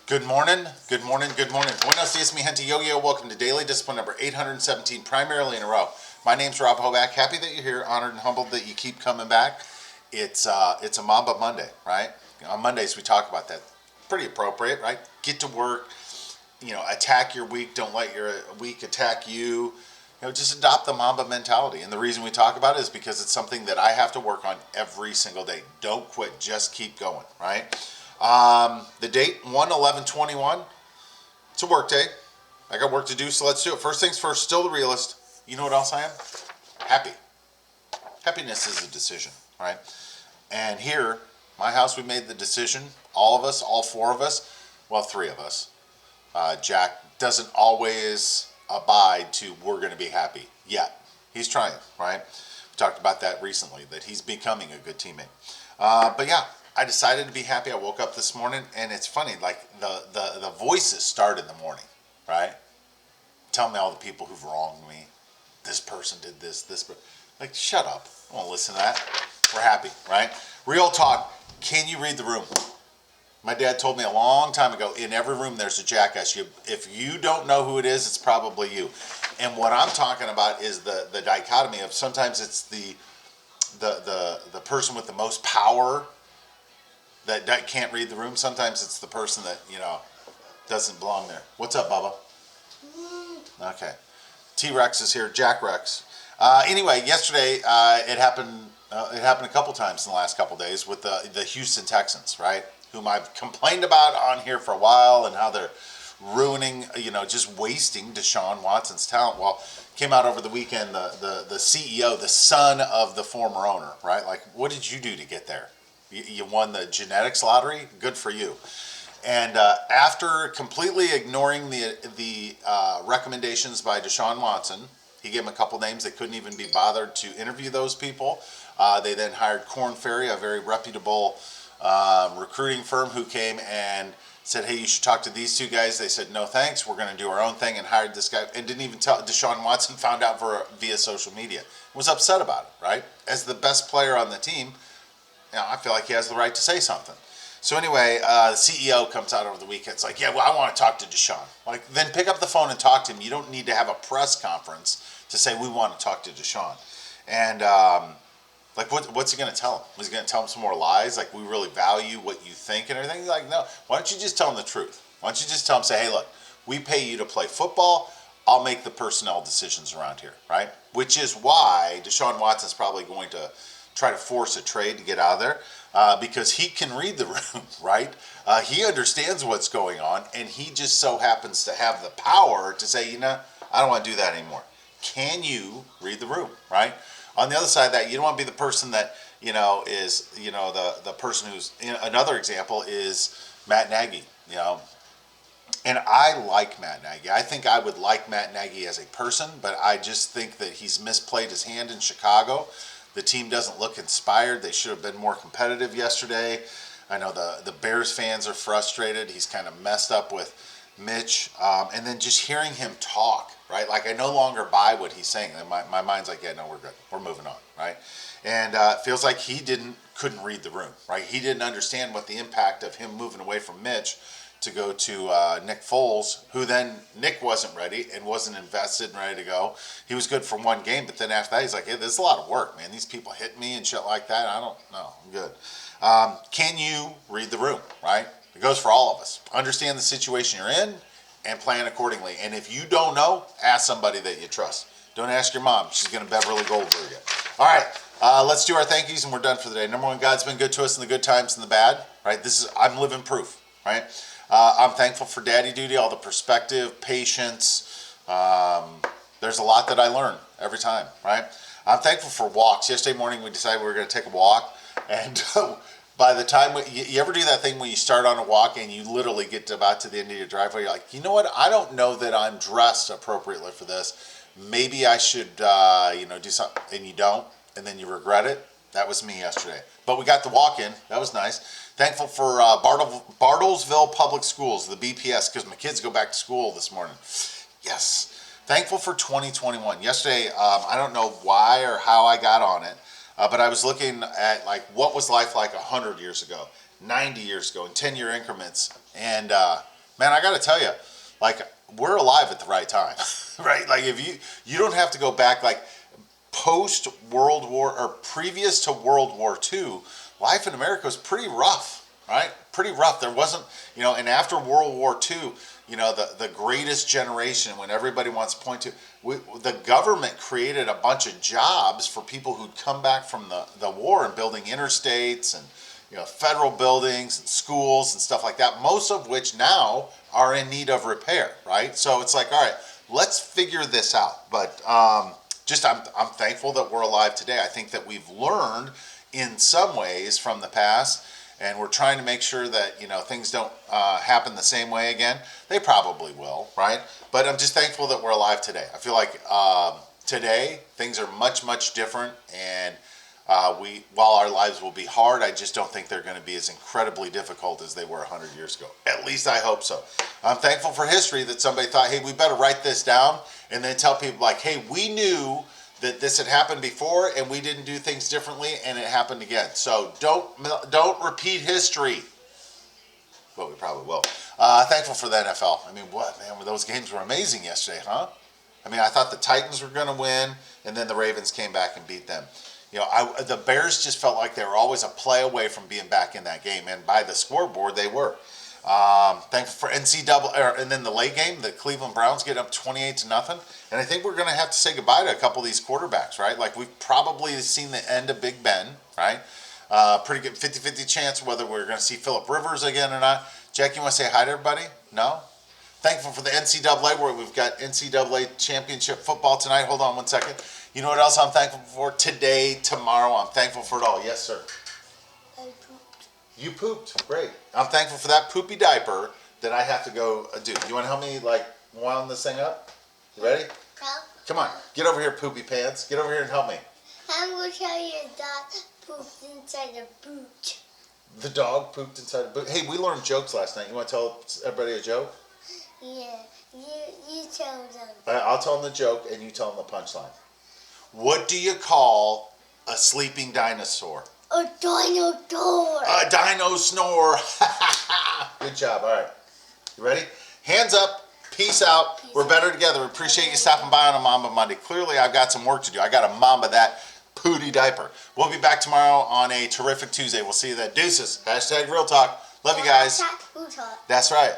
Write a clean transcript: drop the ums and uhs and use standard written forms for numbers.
Good morning, good morning, good morning. Buenos dias, mi gente. Yo-yo. Welcome to Daily Discipline number 817, primarily in a row. My name's Rob Hoback. Happy that you're here. Honored and humbled that you keep coming back. It's a Mamba Monday, right? On Mondays we talk about that. Pretty appropriate, right? Get to work. Attack your week. Don't let your week attack you. Just adopt the Mamba mentality. And the reason we talk about it is because it's something that I have to work on every single day. Don't quit. Just keep going, right? The date, 1/11/21. It's a work day. I got work to do, so let's do it. First things first, still the realist. You know what else I am? Happy. Happiness is a decision, right? And here, my house, we made the decision, all of us, all four of us, well, three of us. Jack doesn't always abide to we're going to be happy yet. He's trying, right? We talked about that recently, that he's becoming a good teammate. But yeah, I decided to be happy. I woke up this morning, and it's funny, like the voices start in the morning, right? Tell me all the people who've wronged me. This person did this, like, shut up. I won't listen to that. We're happy, right? Real talk. Can you read the room? My dad told me a long time ago, in every room there's a jackass. If you don't know who it is, it's probably you. And what I'm talking about is the dichotomy of sometimes it's the person with the most power that can't read the room. Sometimes it's the person that, doesn't belong there. What's up, Bubba? Okay. T-Rex is here. Jack Rex. Anyway, yesterday it happened. It happened a couple times in the last couple days with the Houston Texans, right? Whom I've complained about on here for a while and how they're ruining, just wasting Deshaun Watson's talent. Well, came out over the weekend, the CEO, the son of the former owner, right? Like, what did you do to get there? You won the genetics lottery? Good for you. And after completely ignoring the recommendations by Deshaun Watson, he gave him a couple names. They couldn't even be bothered to interview those people. They then hired Korn Ferry, a very reputable recruiting firm, who came and said, hey, you should talk to these two guys. They said, no thanks, we're going to do our own thing, and hired this guy, and didn't even tell. Deshaun Watson found out via social media. Was upset about it, right? As the best player on the team, I feel like he has the right to say something. So anyway, the CEO comes out over the weekend. It's like, yeah, well, I want to talk to Deshaun. Like, then pick up the phone and talk to him. You don't need to have a press conference to say we want to talk to Deshaun. And like, what's he going to tell him? Was he going to tell him some more lies? Like, we really value what you think and everything? He's like, no. Why don't you just tell him the truth? Why don't you just tell him, say, hey, look, we pay you to play football. I'll make the personnel decisions around here, right? Which is why Deshaun Watson's probably going to try to force a trade to get out of there, because he can read the room, right? He understands what's going on, and he just so happens to have the power to say, I don't want to do that anymore. Can you read the room, right? On the other side of that, you don't want to be the person that, is, the person who's, another example is Matt Nagy, And I like Matt Nagy. I think I would like Matt Nagy as a person, but I just think that he's misplayed his hand in Chicago. The team doesn't look inspired. They should have been more competitive yesterday. I know the Bears fans are frustrated. He's kind of messed up with Mitch. And then just hearing him talk, right? Like, I no longer buy what he's saying. And my mind's like, yeah, no, we're good. We're moving on, right? And it feels like he couldn't read the room, right? He didn't understand what the impact of him moving away from Mitch to go to Nick Foles, who then Nick wasn't ready and wasn't invested and ready to go. He was good for one game, but then after that, he's like, hey, this is a lot of work, man. These people hit me and shit like that. I don't know. I'm good. Can you read the room, right? It goes for all of us. Understand the situation you're in and plan accordingly. And if you don't know, ask somebody that you trust. Don't ask your mom. She's going to Beverly Goldberg it. All right. Let's do our thank yous, and we're done for the day. Number one, God's been good to us in the good times and the bad, right? I'm living proof, right? I'm thankful for daddy duty, all the perspective, patience. There's a lot that I learn every time, right? I'm thankful for walks. Yesterday morning we decided we were going to take a walk, and by the time you ever do that thing when you start on a walk and you literally get about to the end of your driveway, you're like, you know what? I don't know that I'm dressed appropriately for this. Maybe I should, do something, and you don't, and then you regret it. That was me yesterday. But we got the walk in. That was nice. Thankful for Bartlesville Public Schools, the BPS, because my kids go back to school this morning. Yes. Thankful for 2021. Yesterday, I don't know why or how I got on it, but I was looking at, what was life like 100 years ago, 90 years ago, in 10-year increments. And Man, I got to tell you, like, we're alive at the right time, right? Like, if you don't have to go back, like, post World War or previous to World War II, life in America was pretty rough, right? Pretty rough. There wasn't, and after World War II, the greatest generation, when everybody wants to point to, the government created a bunch of jobs for people who'd come back from the war and building interstates and, federal buildings and schools and stuff like that, most of which now are in need of repair, right? So it's like, all right, let's figure this out. But I'm thankful that we're alive today. I think that we've learned in some ways from the past, and we're trying to make sure that things don't happen the same way again. They probably will, right? But I'm just thankful that we're alive today. I feel like today things are much different, and while our lives will be hard, I just don't think they're going to be as incredibly difficult as they were 100 years ago. At least I hope so. I'm thankful for history that somebody thought, hey, we better write this down and then tell people like, hey, we knew that this had happened before and we didn't do things differently and it happened again. So don't repeat history. Well, we probably will. Thankful for the NFL. I mean, what, man, those games were amazing yesterday, huh? I mean, I thought the Titans were going to win, and then the Ravens came back and beat them. The Bears just felt like they were always a play away from being back in that game, and by the scoreboard, they were. Thankful for NCAA, and then the late game, the Cleveland Browns get up 28-0, and I think we're going to have to say goodbye to a couple of these quarterbacks, right? Like, we've probably seen the end of Big Ben, right? Pretty good 50-50 chance whether we're going to see Phillip Rivers again or not. Jack, you want to say hi to everybody? No? Thankful for the NCAA, where we've got NCAA championship football tonight. Hold on one second. You know what else I'm thankful for? Today, tomorrow, I'm thankful for it all. Yes, sir. I pooped. You pooped. Great. I'm thankful for that poopy diaper that I have to go do. You want to help me, wound this thing up? You ready? No. Come on. Get over here, poopy pants. Get over here and help me. I'm going to tell you that pooped inside a boot. The dog pooped inside a boot. Hey, we learned jokes last night. You want to tell everybody a joke? Yeah. You tell them. I'll tell them the joke, and you tell them the punchline. What do you call a sleeping dinosaur? A dinosaur. A dino snore. Good job. All right. You ready? Hands up. Peace out. We're better together. We appreciate you stopping by on a Mamba Monday. Clearly, I've got some work to do. I got to Mamba that pooty diaper. We'll be back tomorrow on a terrific Tuesday. We'll see you then. Deuces. #Real Talk. Love you guys. That's right.